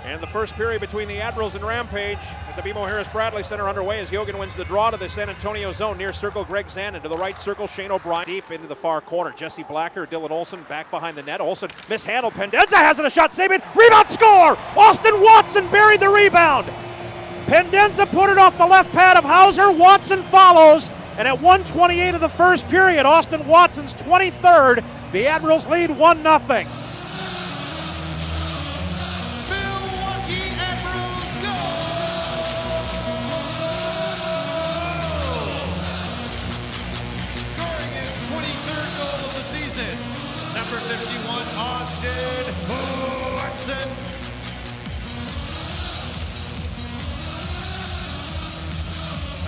And the first period between the Admirals and Rampage at the BMO Harris Bradley Center underway as Yogan wins the draw to the San Antonio zone. Near circle, Greg Zanin. To the right circle, Shane O'Brien. Deep into the far corner. Jesse Blacker, Dylan Olsen back behind the net. Olsen mishandled. Pendenza has it, a shot, save it. Rebound, score! Austin Watson buried the rebound. Pendenza put it off the left pad of Hauser. Watson follows. And at 1:28 of the first period, Austin Watson's 23rd. The Admirals lead 1-0. Number 51, Austin Watson.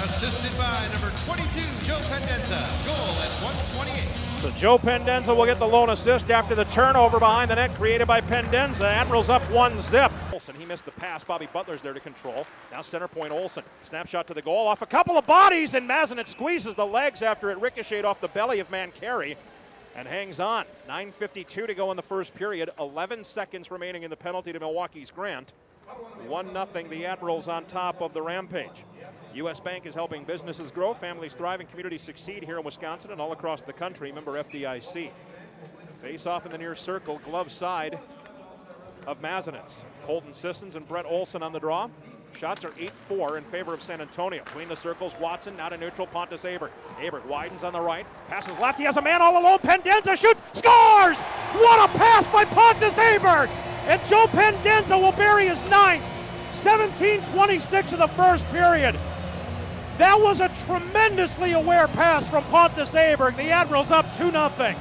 Assisted by number 22, Joe Pendenza. Goal at 1:28. So Joe Pendenza will get the lone assist after the turnover behind the net created by Pendenza. Admirals up 1-0. Olsen, he missed the pass. Bobby Butler's there to control. Now center point Olsen. Snapshot to the goal off a couple of bodies, and Mazenet squeezes the legs after it ricocheted off the belly of Mancari. And hangs on. 9:52 to go in the first period. 11 seconds remaining in the penalty to Milwaukee's Grant. 1-0, the Admirals on top of the Rampage. U.S. Bank is helping businesses grow, families thrive, and communities succeed here in Wisconsin and all across the country. Member FDIC. Face off in the near circle, glove side of Mazenets. Colton Sissons and Brett Olson on the draw. Shots are 8-4 in favor of San Antonio. Between the circles, Watson now to neutral, Pontus Abert. Abert widens on the right, passes left, he has a man all alone, Pendenza shoots, scores! What a pass by Pontus Abert! And Joe Pendenza will bury his 9th. 17:26 of the first period. That was a tremendously aware pass from Pontus Abert. The Admirals up 2-0.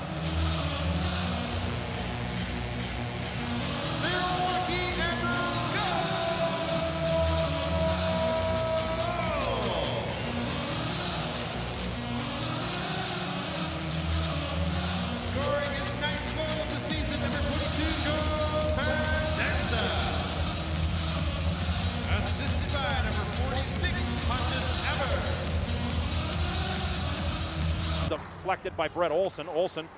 Scoring his 9th goal of the season, number 22, Joe Pendenza. Assisted by number 46, Pontus Abert. Deflected by Brett Olson. Olson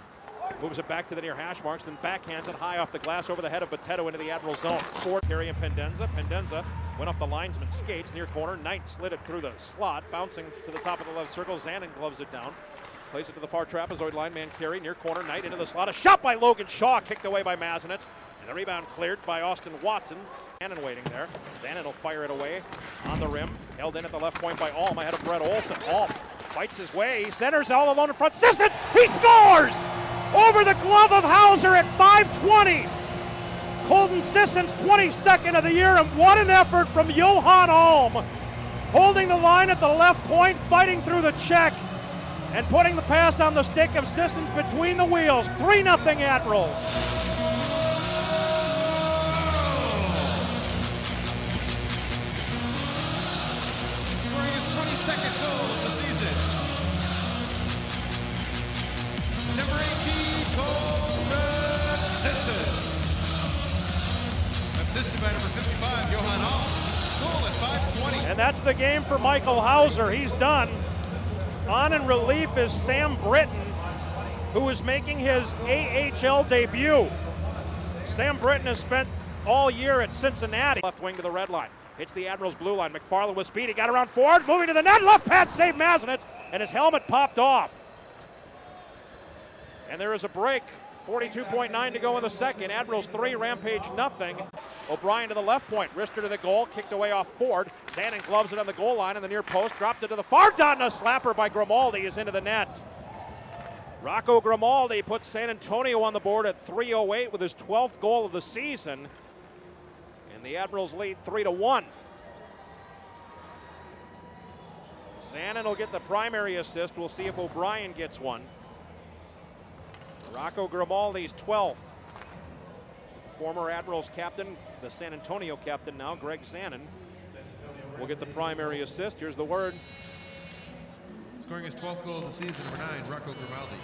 moves it back to the near hash marks, then backhands it high off the glass over the head of Botetto into the Admiral zone. Ford, Terry, and Pendenza. Pendenza went off the linesman's skates, near corner. Knight slid it through the slot, bouncing to the top of the left circle. Zanin gloves it down. Plays it to the far trapezoid line, Mancari, near corner, Knight into the slot. A shot by Logan Shaw, kicked away by Mazenet. And the rebound cleared by Austin Watson. Zanin waiting there. Zanin will fire it away on the rim. Held in at the left point by Alm, ahead of Brett Olson. Alm fights his way, he centers all alone in front. Sissons, he scores! Over the glove of Hauser at 5:20. Colton Sissons, 22nd of the year, and what an effort from Johan Alm. Holding the line at the left point, fighting through the check, and putting the pass on the stick of Sissons between the wheels. 3-0 Admirals. Scoring his 22nd goal of the season. Number 18, Colton Sissons. Assisted by number 55, Johan Alm. Goal at 5:20. And that's the game for Michael Hauser. He's done. On in relief is Sam Britton, who is making his AHL debut. Sam Britton has spent all year at Cincinnati. Left wing to the red line. Hits the Admirals blue line. McFarland with speed. He got around forward, moving to the net. Left pad save Mazenet, and his helmet popped off. And there is a break. 42.9 to go in the second. Admirals 3, Rampage 0. O'Brien to the left point. Wrister to the goal. Kicked away off Ford. Zanin gloves it on the goal line in the near post. Dropped it to the far dot, and a slapper by Grimaldi is into the net. Rocco Grimaldi puts San Antonio on the board at 3:08 with his 12th goal of the season. And the Admirals lead 3-1. Zanin will get the primary assist. We'll see if O'Brien gets one. Rocco Grimaldi's 12th. Former Admirals captain, the San Antonio captain now, Greg Zanin, will get the primary assist. Here's the word. Scoring his 12th goal of the season, number 9, Rocco Grimaldi.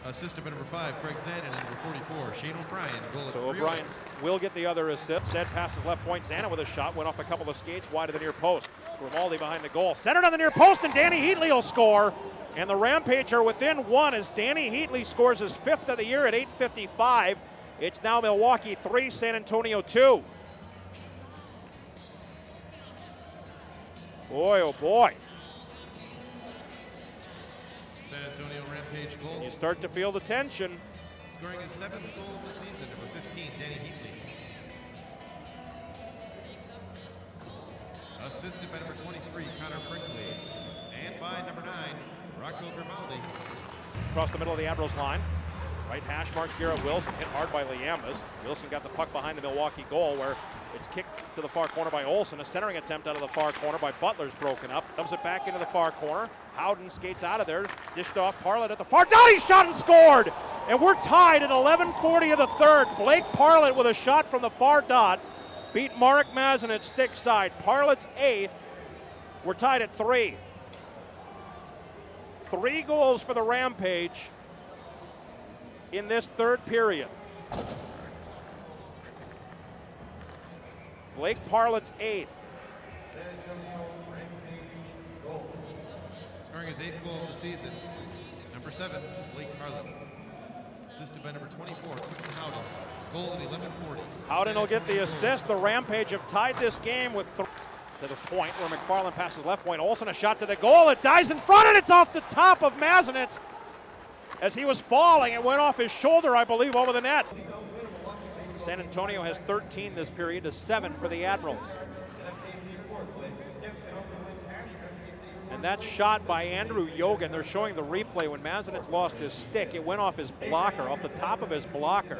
Assisted by number 5, Craig Zanin, and number 44, Shane O'Brien. Goal So O'Brien will get the other assist. Instead passes left point. Zanin with a shot, went off a couple of skates wide of the near post. Grimaldi behind the goal. Centered on the near post, and Danny Heatley will score. And the Rampage are within one as Danny Heatley scores his 5th of the year at 8:55. It's now Milwaukee 3, San Antonio 2. Boy, oh boy. San Antonio Rampage goal. You start to feel the tension. Scoring his 7th goal of the season, number 15, Danny Heatley. Assisted by number 23, Connor Brickley. And by number 9, Rocco Grimaldi. Across the middle of the Admirals line. Right hash marks Garrett Wilson, hit hard by Liambas. Wilson got the puck behind the Milwaukee goal where it's kicked to the far corner by Olsen. A centering attempt out of the far corner by Butler's broken up. Dumps it back into the far corner. Howden skates out of there. Dished off Parlett at the far dot. He shot and scored! And we're tied at 11:40 of the third. Blake Parlett with a shot from the far dot. Beat Marek Mazanec stick side. Parlett's 8th. We're tied at 3. 3 goals for the Rampage in this third period. Blake Parlett's 8th. Scoring his 8th goal of the season, number 7, Blake Parlett. Assisted by number 24, Howden. Goal at 11:40. Howden will get the assist. The Rampage have tied this game with to the point where McFarland passes left point. Olsen a shot to the goal. It dies in front and it's off the top of Mazanec. As he was falling, it went off his shoulder, I believe, over the net. San Antonio has 13 this period to 7 for the Admirals. And that shot by Andrew Yogan, they're showing the replay when Mazanec lost his stick. It went off his blocker, off the top of his blocker.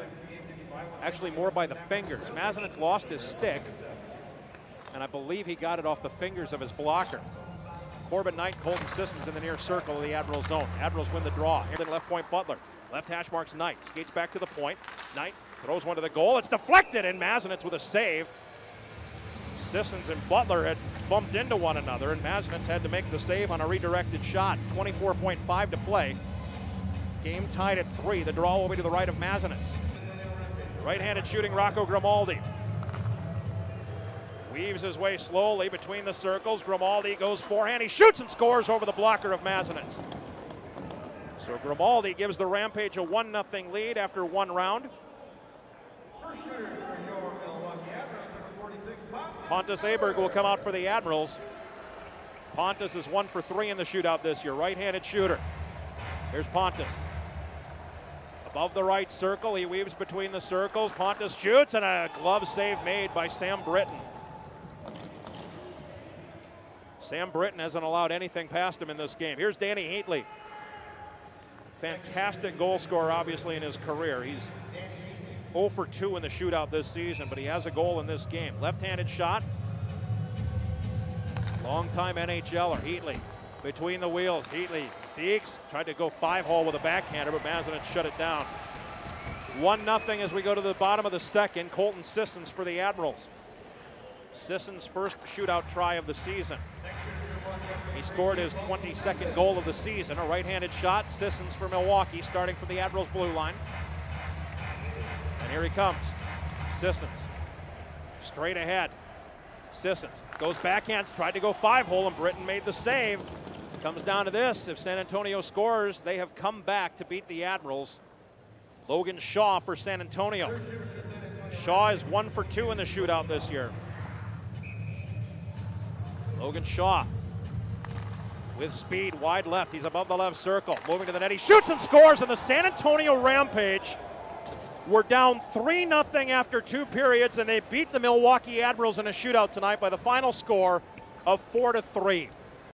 Actually more by the fingers. Mazanec lost his stick, and I believe he got it off the fingers of his blocker. Corbin Knight, Colton Sissons in the near circle of the Admirals zone. Admirals win the draw. Here then left point Butler. Left hash marks Knight. Skates back to the point. Knight throws one to the goal. It's deflected, and Mazanec with a save. Sissons and Butler had bumped into one another, and Mazanec had to make the save on a redirected shot. 24.5 to play. Game tied at 3. The draw will be to the right of Mazanec. Right-handed shooting Rocco Grimaldi. Weaves his way slowly between the circles. Grimaldi goes forehand. He shoots and scores over the blocker of Mazanec. So Grimaldi gives the Rampage a 1-0 lead after 1 round. First shooter for your Milwaukee Admirals, number 46, Pontus Aberg will come out for the Admirals. Pontus is 1 for 3 in the shootout this year. Right-handed shooter. Here's Pontus. Above the right circle, he weaves between the circles. Pontus shoots, and a glove save made by Sam Britton. Sam Britton hasn't allowed anything past him in this game. Here's Danny Heatley. Fantastic goal scorer, obviously, in his career. He's 0 for 2 in the shootout this season, but he has a goal in this game. Left-handed shot. Long-time NHLer, Heatley. Between the wheels, Heatley dekes, tried to go 5-hole with a backhander, but Mazanec shut it down. 1-0 as we go to the bottom of the second. Colton Sissons for the Admirals. Sissons' first shootout try of the season. He scored his 22nd goal of the season. A right-handed shot. Sissons for Milwaukee, starting from the Admirals' blue line. And here he comes. Sissons. Straight ahead. Sissons goes backhands, tried to go 5-hole, and Britton made the save. Comes down to this. If San Antonio scores, they have come back to beat the Admirals. Logan Shaw for San Antonio. Shaw is 1 for 2 in the shootout this year. Logan Shaw with speed, wide left. He's above the left circle. Moving to the net. He shoots and scores, and the San Antonio Rampage were down 3-0 after 2 periods, and they beat the Milwaukee Admirals in a shootout tonight by the final score of 4-3.